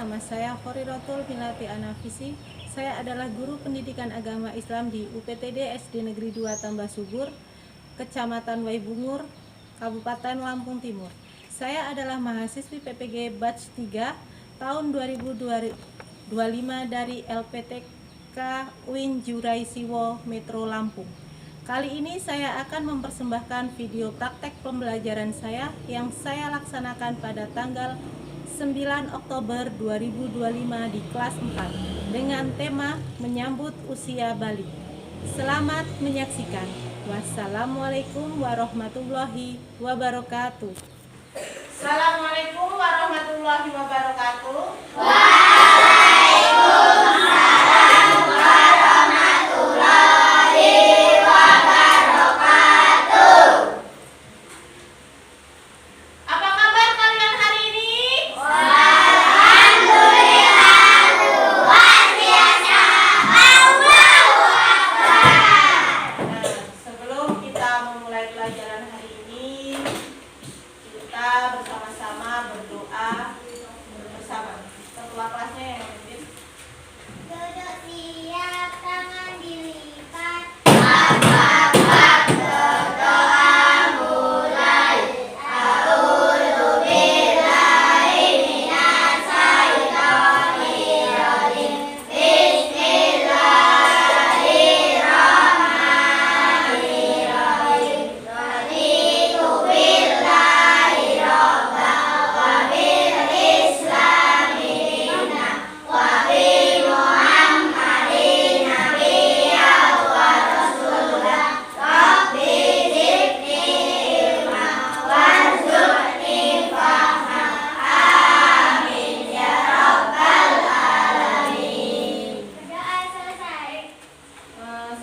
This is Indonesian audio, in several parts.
nama saya Khorirotul Milati Anafisi. Saya adalah guru pendidikan agama Islam di UPTD SD Negeri 2 Tambah Subur, Kecamatan Waibungur, Kabupaten Lampung Timur. Saya adalah mahasiswi PPG Batch 3 tahun 2025 dari LPTK UIN Juraisiwo Metro Lampung. Kali ini saya akan mempersembahkan video praktek pembelajaran saya yang saya laksanakan pada tanggal 9 Oktober 2025 di kelas 4 dengan tema menyambut usia balik. Selamat menyaksikan. Wassalamualaikum warahmatullahi wabarakatuh. Assalamualaikum warahmatullahi wabarakatuh. Bersama-sama berdoa bersama. Ketua kelasnya yang memimpin. Duduk siap, tangan dilipat.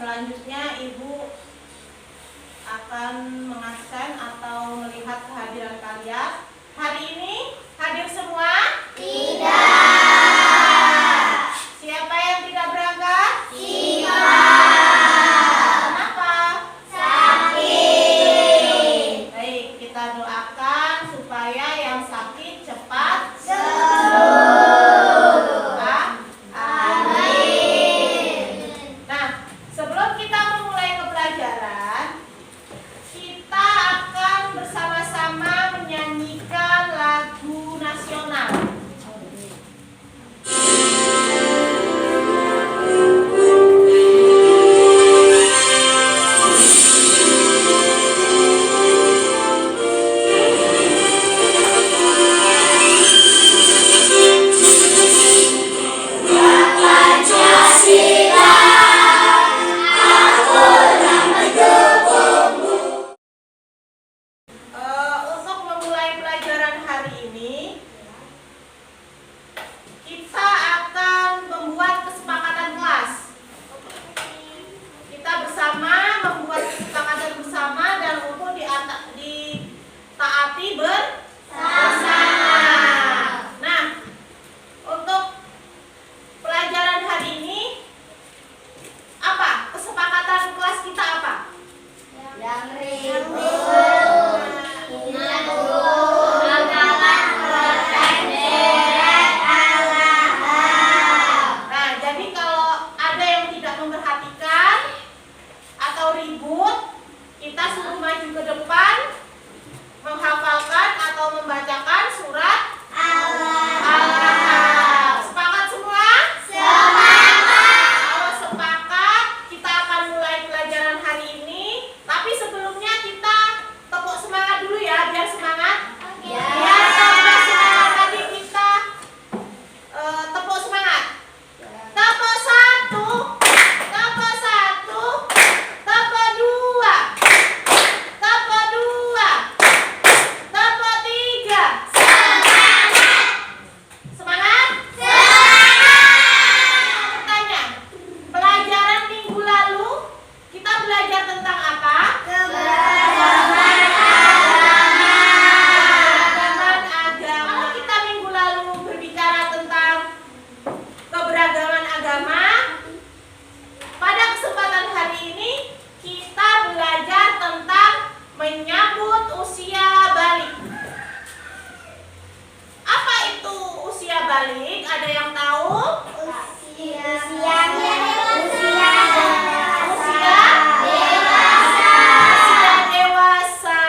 Selanjutnya Ibu akan mengasen atau melihat kehadiran kalian. Hari ini hadir semua? Tidak. Siapa yang tidak berangkat? Siva. Kenapa? Sakit. Baik, kita doakan supaya yang sakit cepat Sembuh. Amin. Nah, sebelum kita memulai ke pelajaran, kita akan bersama-sama menyanyikan lagu nasional. Untuk memulai pelajaran hari ini, kita akan membuat kesepakatan kelas. Kita bersama membuat kesepakatan bersama dan untuk ditaati bersama. Nah, untuk pelajaran hari ini, apa? Kesepakatan kelas kita apa? Yang ribut, makalah berderet alaham. Nah, jadi kalau ada yang tidak memperhatikan atau ribut, kita suruh maju ke depan, menghafalkan atau membacakan surat Al-Kahf. Sepakat semua? Kalau sepakat, kita akan mulai pelajaran hari ini. Tapi sebelumnya kita tepuk semangat dulu ya, biar semangat. Biar tambah semangat tadi kita tepuk semangat. Tepuk 1, tepuk 1, tepuk 2, tepuk 2, tepuk 3. Semangat. Bertanya, pelajaran minggu lalu kita belajar tentang apa? Keberagaman agama. Kalau kita minggu lalu berbicara tentang keberagaman agama, pada kesempatan hari ini kita belajar tentang menyambut usia balik. Apa itu usia balik? ada yang tahu? Usia Dewasa.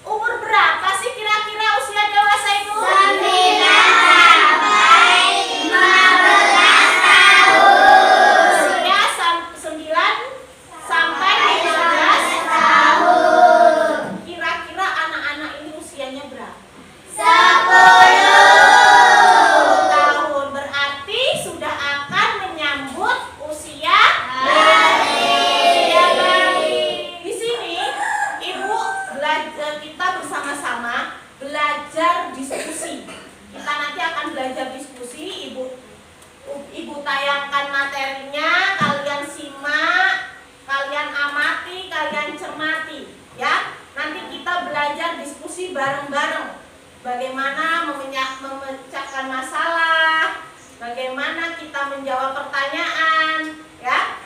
Umur berapa sih kira-kira usia dewasa itu? 9 sampai 15 tahun. Kira-kira anak-anak ini usianya berapa? 10 tahun. Berarti sudah akan menyambut usia balik. Di sini Ibu belajar, kita bersama-sama belajar diskusi. Kita nanti akan belajar diskusi. Ibu tayangkan materinya, kalian simak, kalian amati, kalian cermati, ya. Nanti kita belajar diskusi bareng-bareng. Bagaimana memecahkan masalah, bagaimana kita menjawab pertanyaan, ya.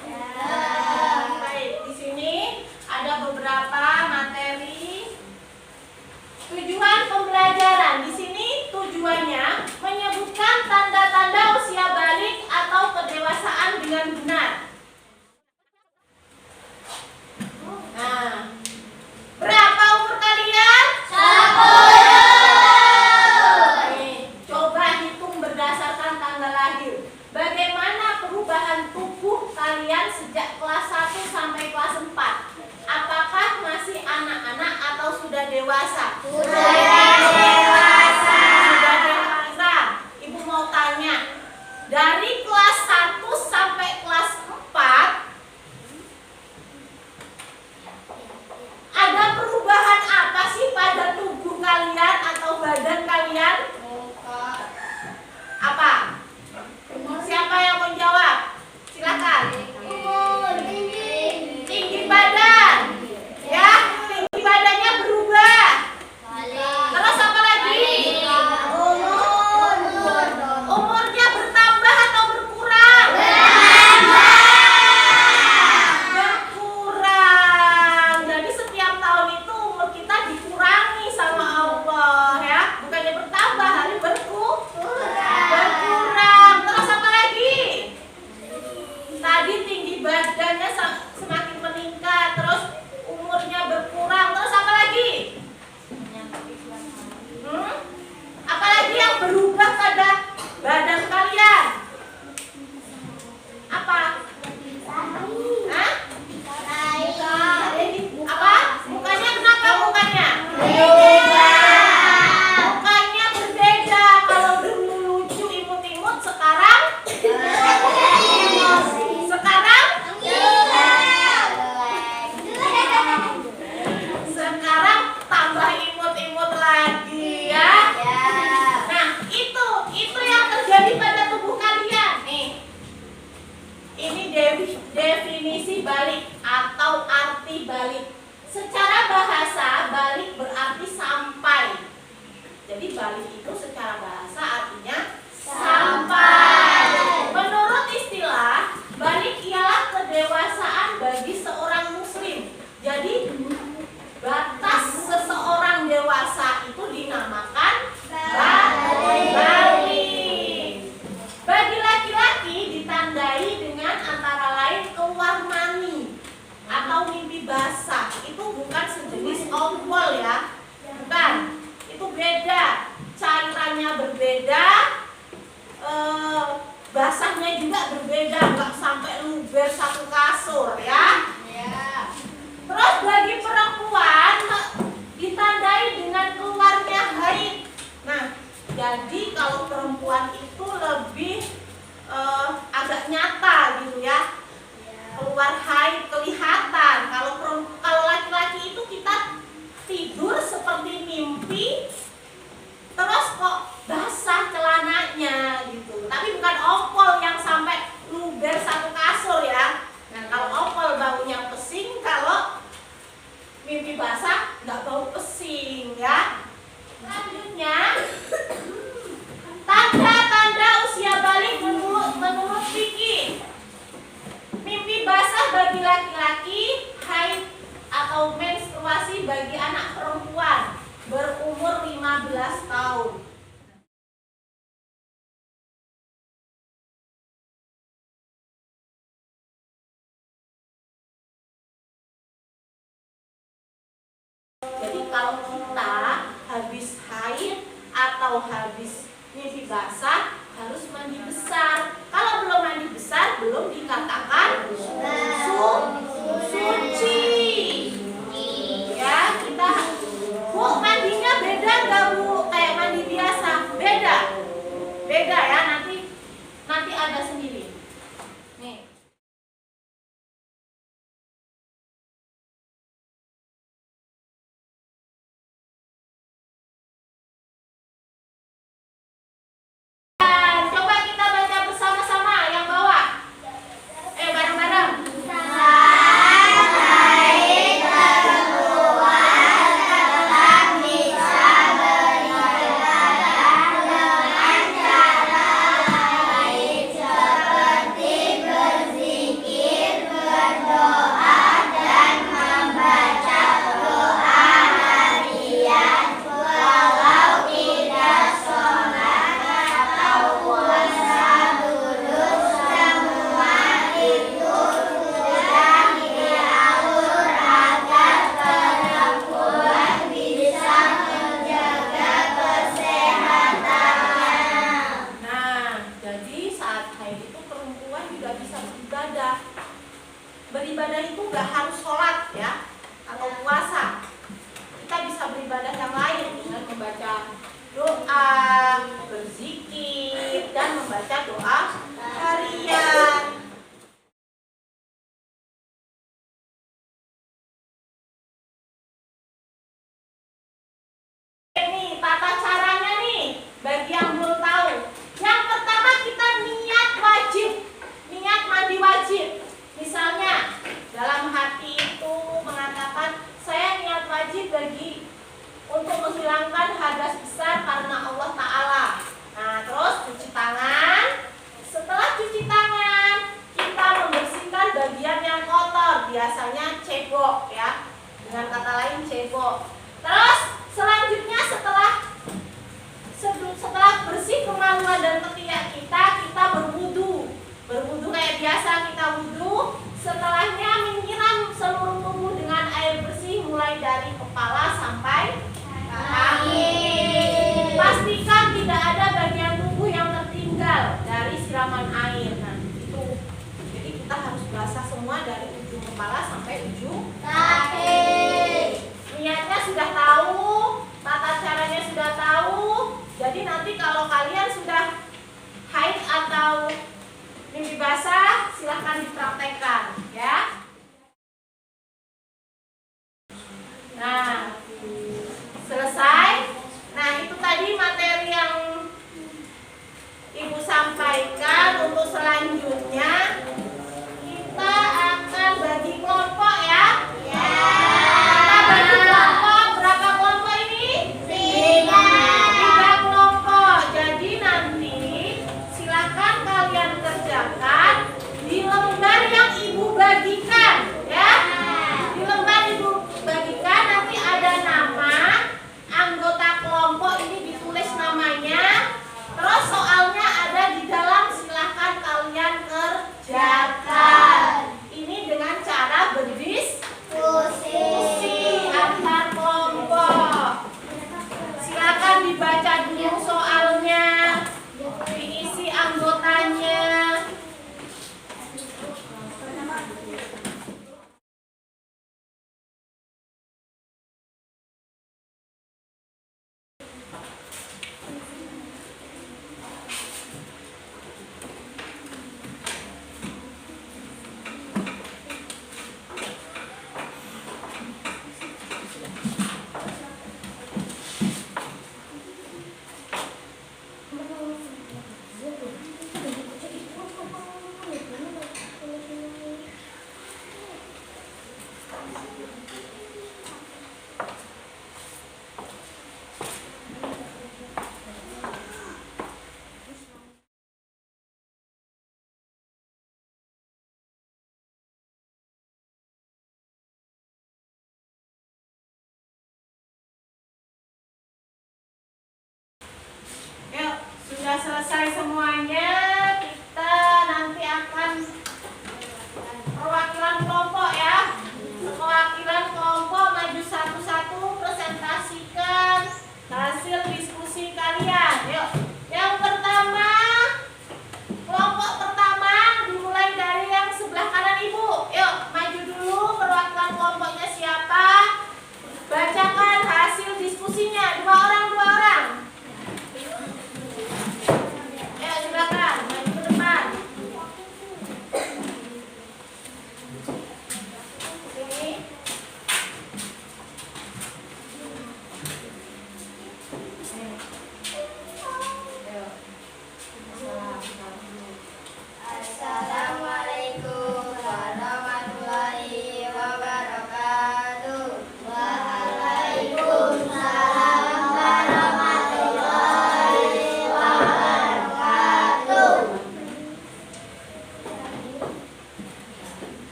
Baik, di sini ada beberapa materi. Tujuan pembelajaran di sini tujuannya menyebutkan tanda-tanda usia balik atau kedewasaan dengan benar. Nah, berapa umur kalian? 10. Coba hitung berdasarkan tanggal lahir. Bagaimana perubahan tubuh kalian sejak kelas 1 sampai kelas 4? Apakah masih anak-anak atau sudah dewasa? Sudah dewasa. Ibu mau tanya, dari kelas 1 sampai kelas 4 ada perubahan apa sih pada tubuh kalian atau badan kalian? Apa? Siapa yang menjawab? Silakan. Tinggi badan. Ya, tinggi badannya berubah. Terus apa lagi? Umurnya bertambah atau berkurang? Berkurang. Jadi setiap tahun itu umur kita dikurangi sama Allah, ya. Bukannya bertambah, tapi berkurang. Terus apa lagi? Tadi tinggi badannya semakin meningkat, terus umurnya berkurang. Terus apa lagi? Apalagi yang berubah pada badan kalian? Apa? Hah? Apa? Mukanya kenapa mukanya? Mukanya berbeda. Kalau dulu lucu imut-imut, sekarang tambah imut-imut lagi, ya. Nah, itu yang terjadi pada tubuh kalian. Nih, ini definisi balik atau arti balik. Secara bahasa, balik berarti sampai. Jadi balik itu secara bahasa artinya sampai. Menurut istilah, balik ialah kedewasaan bagi seorang muslim. Jadi batas seseorang dewasa itu dinamakan balik. Bagi laki-laki ditandai dengan antara lain keluar mani atau mimpi basah. Itu bukan sejenis ompol, ya. Bukan. Itu beda. Cairannya berbeda. Basahnya juga berbeda. Nggak sampai luber satu kasur, ya. Terus bagi perempuan ditandai dengan keluarnya haid. Nah, jadi kalau perempuan itu lebih agak nyata gitu, ya. Keluar haid kelihatan. Kalau laki-laki itu kita tidur seperti mimpi, terus kok basah celananya gitu. Tapi bukan ompol yang sampai luber satu kasur, ya. Nah, kalau ompol baunya pesing, kalau mimpi basah nggak bau pesing, ya. Selanjutnya, tanda-tanda usia balik menurut Vicky. Mimpi basah bagi laki-laki, haid atau menstruasi bagi anak perempuan berumur 15 tahun. kalau kita habis haid atau habis mimpi basah harus mandi besar. Kalau belum mandi besar belum dikatakan suci. Ya, kita Bu, mandinya beda nggak Bu? Kayak mandi biasa? Beda. Beda ya, nanti ada sendiri. Nih. Coba kita baca bersama-sama yang bawah. Bareng-bareng. Beribadah itu gak harus sholat ya atau puasa. Kita bisa beribadah yang lain dengan membaca doa, berzikir, dan membaca doa harian. Ini tata caranya nih bagi yang belum tahu. Yang pertama kita niat wajib, niat mandi wajib. Misalnya dalam hati itu mengatakan saya niat wajib untuk menghilangkan hadas besar karena Allah Ta'ala. Nah terus cuci tangan. Setelah cuci tangan kita membersihkan bagian yang kotor, biasanya cebok ya, dengan kata lain cebok. Terus selanjutnya setelah bersih kemaluan dan ketiak kita berwudu. Berwudu kayak biasa kita wudu. Setelahnya menyiram seluruh tubuh dengan air bersih mulai dari kepala sampai kaki. Pastikan tidak ada bagian tubuh yang tertinggal dari siraman air. Nah, itu. Jadi kita harus basah semua dari ujung kepala sampai ujung kaki. Niatnya sudah tahu, tata caranya sudah tahu. Jadi nanti kalau kalian sudah haid atau mimpi basah, silahkan dipraktekkan ya. Nah, selesai. Nah, itu tadi materi yang Ibu sampaikan. Untuk selanjutnya kita akan bagi kelompok ya. Kita bagi kelompok. Berapa kelompok ini? 3 kelompok. Jadi nanti silakan kalian kerjakan di lembar yang diskusinya, dua orang. Ya, silakan maju ke depan. Sini. Assalamualaikum warahmatullahi wabarakatuh. Waalaikumsalam warahmatullahi wabarakatuh.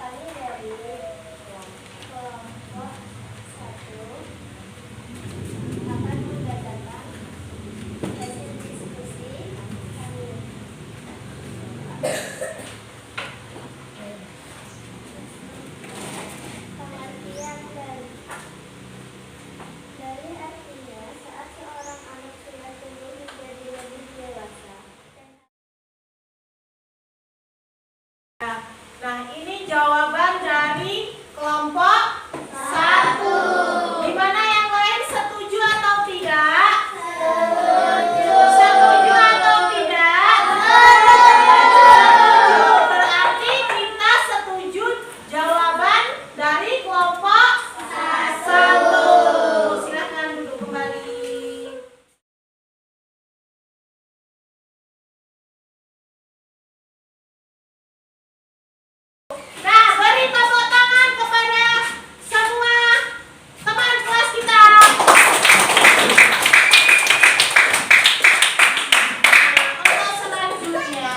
Kami dari kelompok 1 akan membacakan hasil diskusi kami. Pengertian dari artinya saat seorang anak sudah tumbuh menjadi lebih dewasa. Nah, ini jawaban dari kelompok 1. Di mana yang lain setuju atau tidak? Setuju atau tidak? Berarti kita setuju jawaban dari kelompok 1. Silakan duduk kembali. Nah, beri tepuk tangan kepada semua teman kelas kita. Untuk selanjutnya,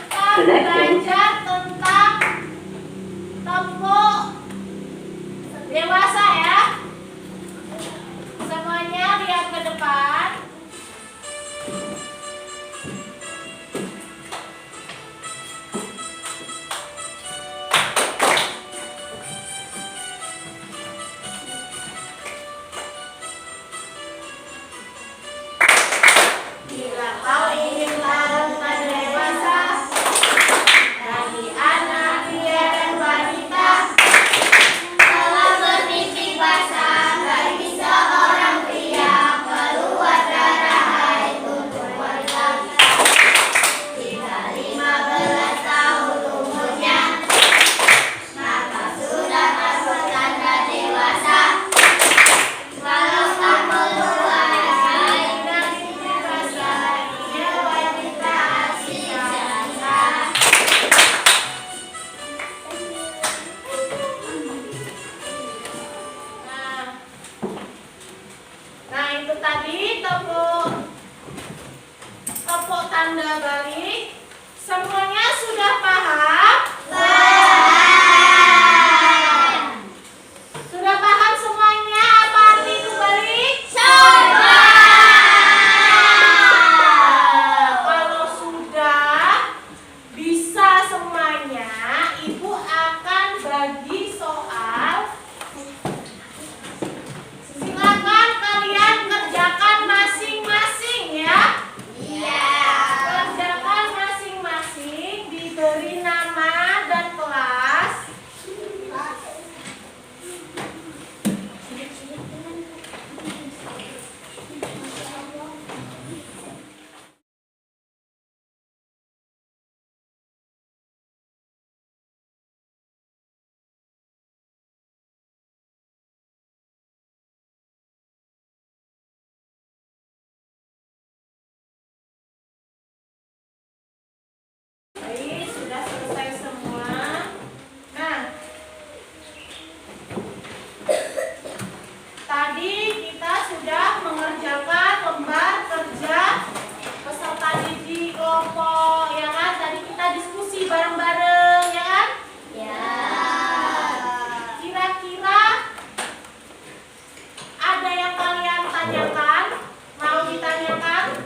kita belajar tentang tempo dewasa ya. Semuanya lihat ke depan. Bila kau ingin tahu tentang dewasa, bagi anak, pria, dan wanita, Telah bermimpi basah bagi seorang pria keluar darah haid untuk wanita. Jika 15 tahun umurnya, maka sudah masuk tanda dewasa. Walau tak keluar haid, dia wanita masih janda. Nah, itu tadi tepuk tanda balik. Semuanya sudah paham? Sudah paham semuanya apa arti itu balik? Kalau sudah bisa semuanya, Ibu akan bagi soal. Silakan kalian kerjakan masing-masing ya. Kerjakan masing-masing, diberi nama dan kelas. Baik, sudah selesai semua. Nah, tadi kita sudah mengerjakan lembar kerja peserta didik kelompok, ya kan? Tadi kita diskusi bareng-bareng, ya kan? Kira-kira ada yang kalian tanyakan? Mau ditanyakan?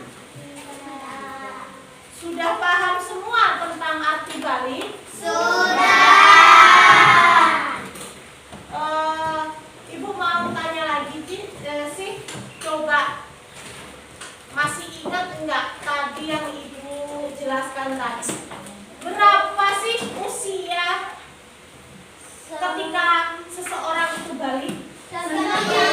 Sudah paham semua tentang arti balik? Ibu mau tanya lagi sih, coba masih ingat enggak tadi yang Ibu jelaskan tadi? Berapa sih usia ketika seseorang itu balik? Sebenarnya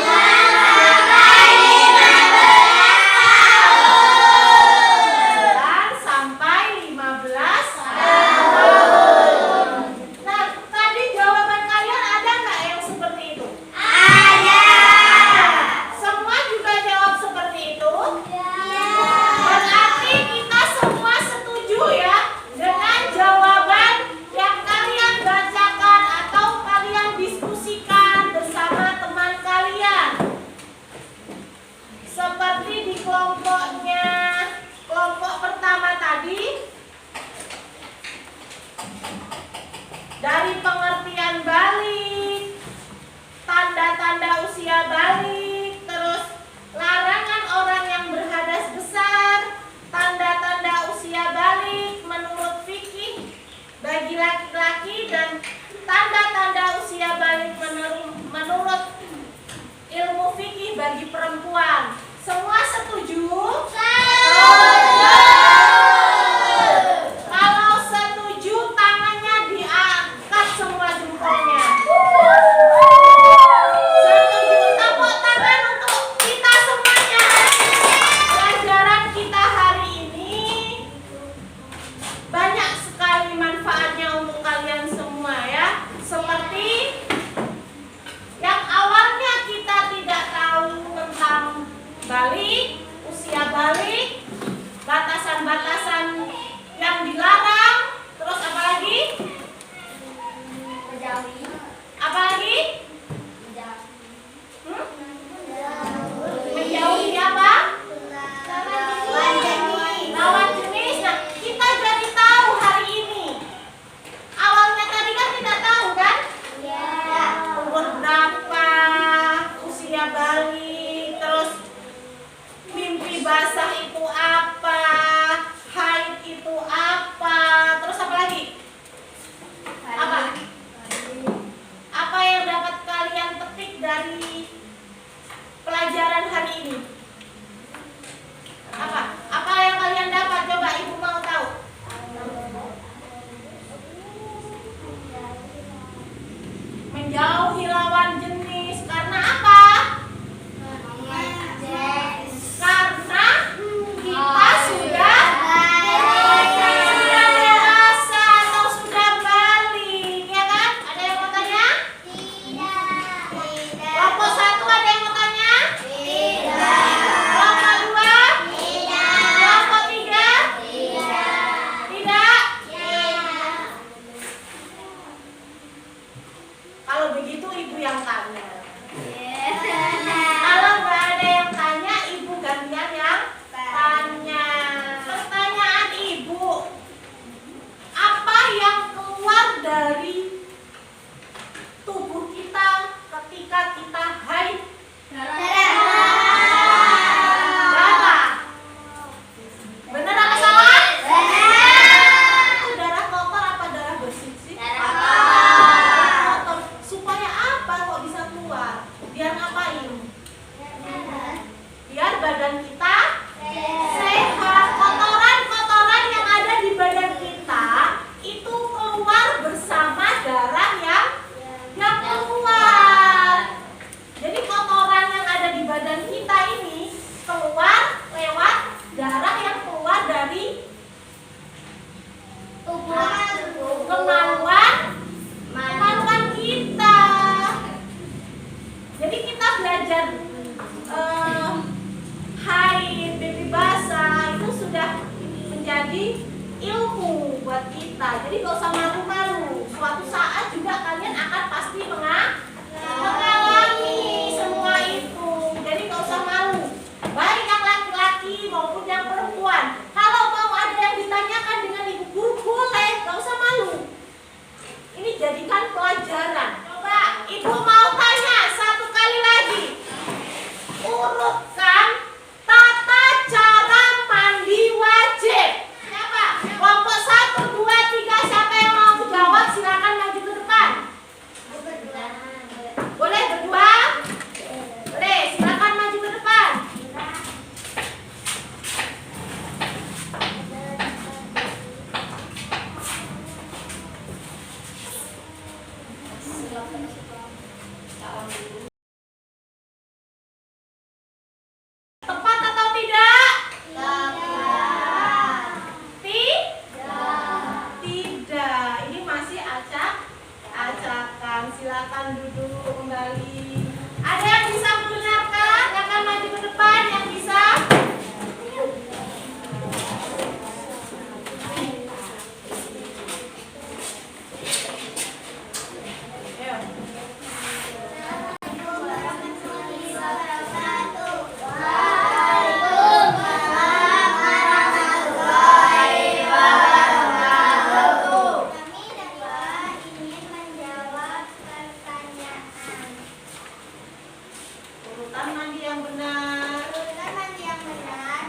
bagi perempuan. Semua setuju? Kalau setuju tangannya diangkat semua jempolnya. Setuju, tepuk tangan untuk kita semuanya. Pelajaran kita hari ini banyak sekali manfaatnya untuk kalian semua ya. Seperti yang awalnya kita tidak tahu tentang balik, usia balik, batasan-batasan yang dilarang, terus apa lagi? Apa lagi? Menjauhi apa? Lawan jenis. Nah, kita jadi tahu hari ini. Awalnya tadi kan tidak tahu kan? Umur berapa, usia balik, terus mimpi basah itu apa, haid itu apa, terus apa lagi? Apa? Apa yang dapat kalian petik dari pelajaran hari ini? Apa? Apa yang kalian dapat? Coba ibu mau tahu. Menjauhi lawan jenis. Karena apa? Karena kita sudah dewasa atau sudah balik, ya kan? Ada yang mau tanya? Kelompok 1 ada yang mau tanya? Kelompok 2? Kelompok 3? Tidak? Kalau begitu ibu yang tanya. Kalau nggak ada yang tanya, ibu gantian yang tanya. Pertanyaan ibu, apa yang keluar dari tubuh kita ketika kita haid? Darah. Benar apa salah? Itu darah kotor apa darah bersih sih? Darah kotor. Supaya apa kok bisa keluar? Biar ngapain? Biar badan kita sehat. Kotoran-kotoran yang ada di badan kita itu keluar bersama darah yang keluar. Jadi kotoran yang ada di badan kita ini keluar lewat darah yang keluar dari kemaluan kita. Jadi kita belajar haid, mimpi basah itu sudah menjadi ilmu buat kita. Jadi gak usah malu-malu. Suatu saat juga kalian akan pasti mengalami semua itu. Jadi gak usah malu. Baik yang laki-laki maupun yang perempuan. Kalau mau ada yang ditanyakan dengan ibu guru boleh, gak usah malu. Ini jadikan pelajaran. Coba ibu mau tanya satu kali lagi. Urutkan tata cara mandi wajib. Siapa? Kelompok 1, 2, 3. Siapa yang mau jawab? Silakan maju ke depan. Boleh berdua? Boleh. Silakan maju ke depan. Tepat atau tidak? Tidak. Ini masih acak-acakan. Silakan duduk kembali. Ada yang bisa membenarkan? Silakan maju ke depan yang bisa. Ayo. Urutan mandi yang benar.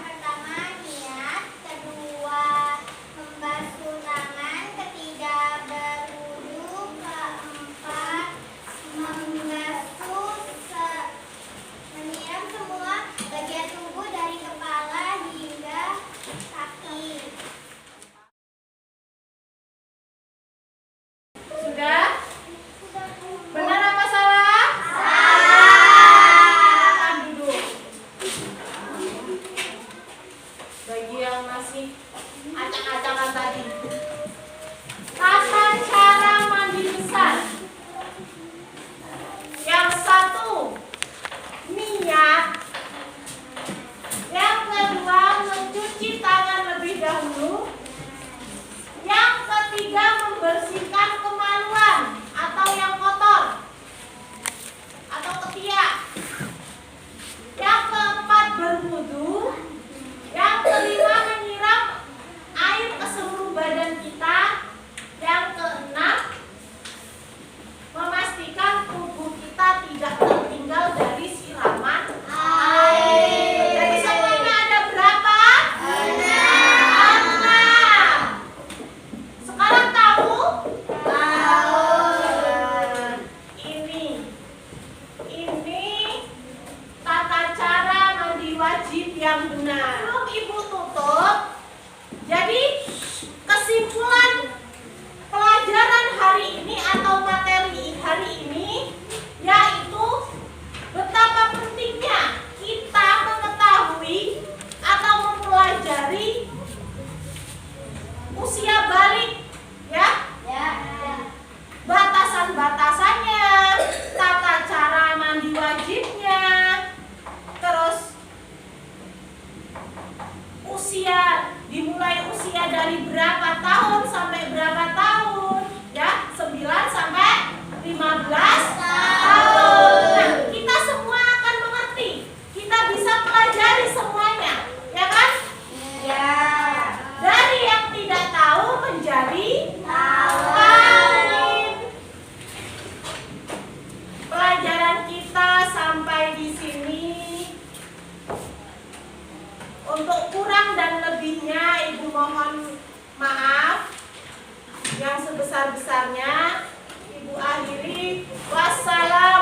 Pertama niat, kedua membasuh tangan, ketiga berwudu, keempat membasuh menyiram yang benar. Belum Ibu tutup. Jadi kesimpulan pelajaran hari ini atau materi hari ini yaitu betapa pentingnya kita mengetahui atau mempelajari usia balik, ya. Batasan-batasannya, tata cara mandi wajibnya, terus dimulai usia dari berapa tahun sampai berapa tahun, ya, 9 sampai 15 tahun. Nah, kita semua akan mengerti, kita bisa pelajari semuanya, ya kan? Ya. Dari yang tidak tahu menjadi tahu. Pelajaran kita sampai di sini. Untuk kurang dan lebihnya Ibu mohon maaf yang sebesar-besarnya. Ibu akhiri. Wassalam.